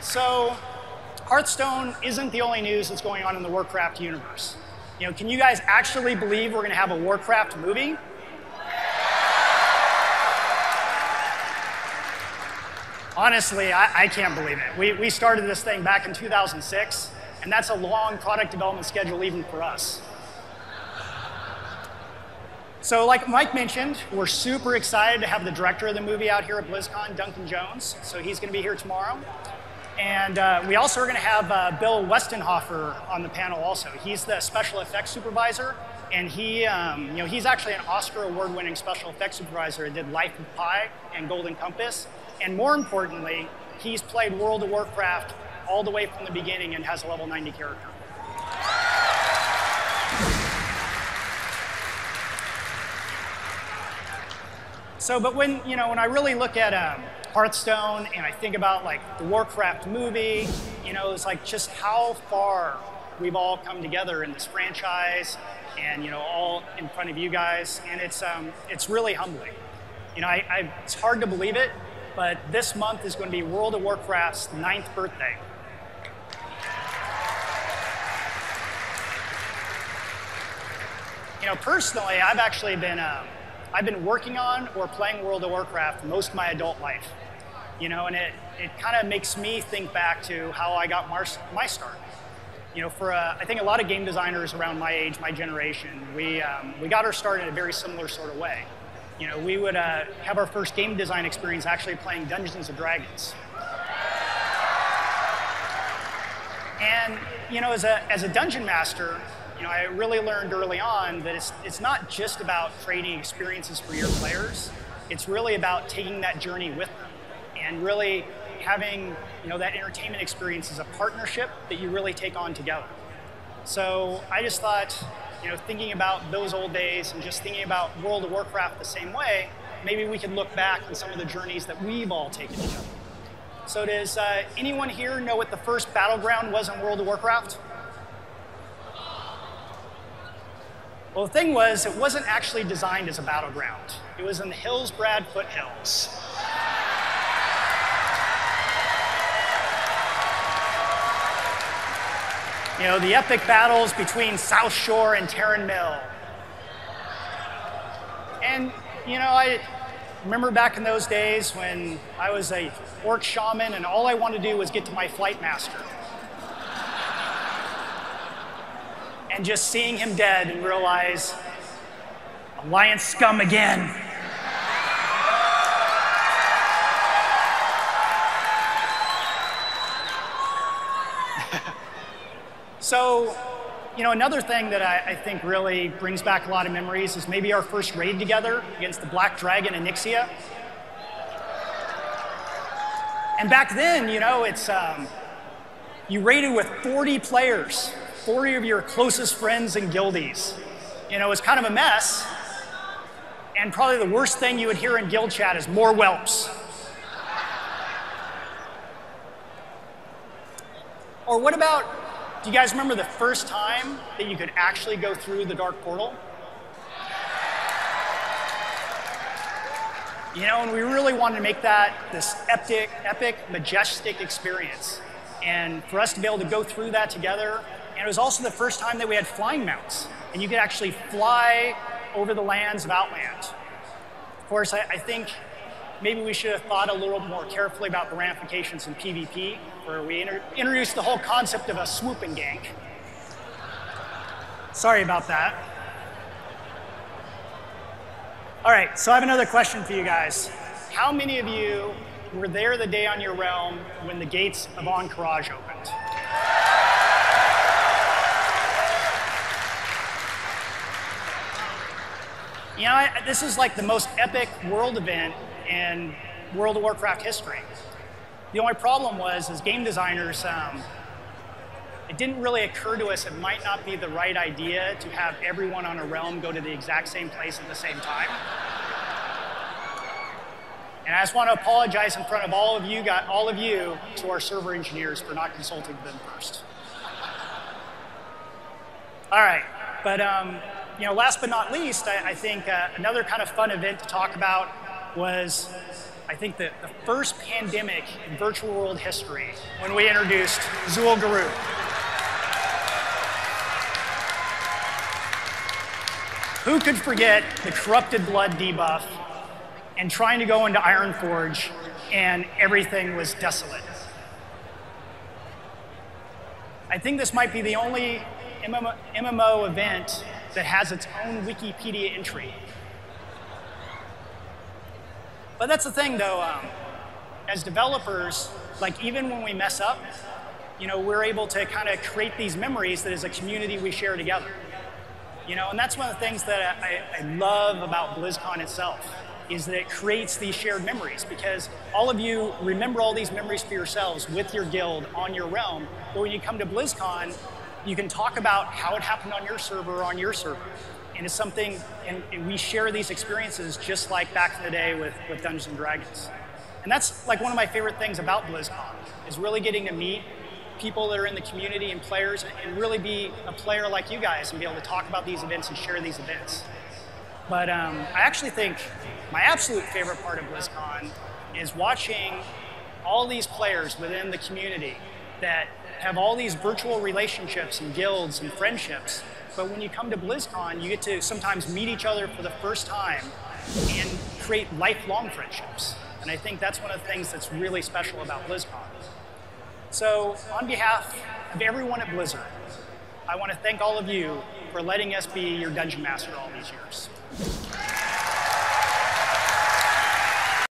So Hearthstone isn't the only news that's going on in the Warcraft universe. Can you guys actually believe we're going to have a Warcraft movie? Honestly, I can't believe it. We started this thing back in 2006, and that's a long product development schedule even for us. So like Mike mentioned, we're super excited to have the director of the movie out here at Blizzcon, Duncan Jones. So he's going to be here tomorrow. And we also are going to have Bill Westenhofer on the panel also. He's the special effects supervisor, and he's actually an Oscar award-winning special effects supervisor that did Life of Pi and Golden Compass. And more importantly, he's played World of Warcraft all the way from the beginning and has a level 90 character. So, but when I really look at Hearthstone and I think about like the Warcraft movie, it's like just how far we've all come together in this franchise, and all in front of you guys, and it's really humbling. It's hard to believe it, but this month is going to be World of Warcraft's 9th birthday. Personally, I've actually been I've been working on or playing World of Warcraft most of my adult life. And it kind of makes me think back to how I got my start. I think a lot of game designers around my age, my generation, we got our start in a very similar sort of way. We would have our first game design experience actually playing Dungeons and Dragons. And as a dungeon master, I really learned early on that it's not just about creating experiences for your players. It's really about taking that journey with them and really having that entertainment experience as a partnership that you really take on together. So I just thought, thinking about those old days and just thinking about World of Warcraft the same way, maybe we could look back on some of the journeys that we've all taken together. So does anyone here know what the first battleground was in World of Warcraft? Well, the thing was, it wasn't actually designed as a battleground. It was in the Hillsbrad foothills. The epic battles between South Shore and Terran Mill. And, I remember back in those days when I was a orc shaman and all I wanted to do was get to my flight master. And just seeing him dead and realize, Alliance scum again. So, another thing that I think really brings back a lot of memories is maybe our first raid together against the Black Dragon in Nixia. And back then, you raided with 40 players. 40 of your closest friends and guildies. It was kind of a mess. And probably the worst thing you would hear in guild chat is more whelps. Or what about, do you guys remember the first time that you could actually go through the Dark Portal? And we really wanted to make that this epic, majestic experience. And for us to be able to go through that together. And it was also the first time that we had flying mounts, and you could actually fly over the lands of Outland. Of course, I think maybe we should have thought a little more carefully about the ramifications in PvP, where we introduced the whole concept of a swooping gank. Sorry about that. All right, so I have another question for you guys. How many of you were there the day on your realm when the gates of Ahn'Qiraj opened? This is like the most epic world event in World of Warcraft history. The only problem was, as game designers, it didn't really occur to us it might not be the right idea to have everyone on a realm go to the exact same place at the same time. And I just want to apologize in front of all of you to our server engineers for not consulting them first. All right, but last but not least, I think another kind of fun event to talk about was I think that the first pandemic in virtual world history when we introduced Zul Guru. Who could forget the corrupted blood debuff and trying to go into Ironforge and everything was desolate? I think this might be the only MMO event that has its own Wikipedia entry. But that's the thing, though. As developers, like even when we mess up, we're able to kind of create these memories that as a community we share together. And that's one of the things that I love about BlizzCon itself, is that it creates these shared memories, because all of you remember all these memories for yourselves with your guild on your realm, but when you come to BlizzCon, you can talk about how it happened on your server or on your server. And it's something, and we share these experiences just like back in the day with Dungeons & Dragons. And that's like one of my favorite things about BlizzCon, is really getting to meet people that are in the community and players, and really be a player like you guys and be able to talk about these events and share these events. But I actually think my absolute favorite part of BlizzCon is watching all these players within the community that have all these virtual relationships and guilds and friendships. But when you come to BlizzCon, you get to sometimes meet each other for the first time and create lifelong friendships. And I think that's one of the things that's really special about BlizzCon. So on behalf of everyone at Blizzard, I want to thank all of you for letting us be your Dungeon Master all these years.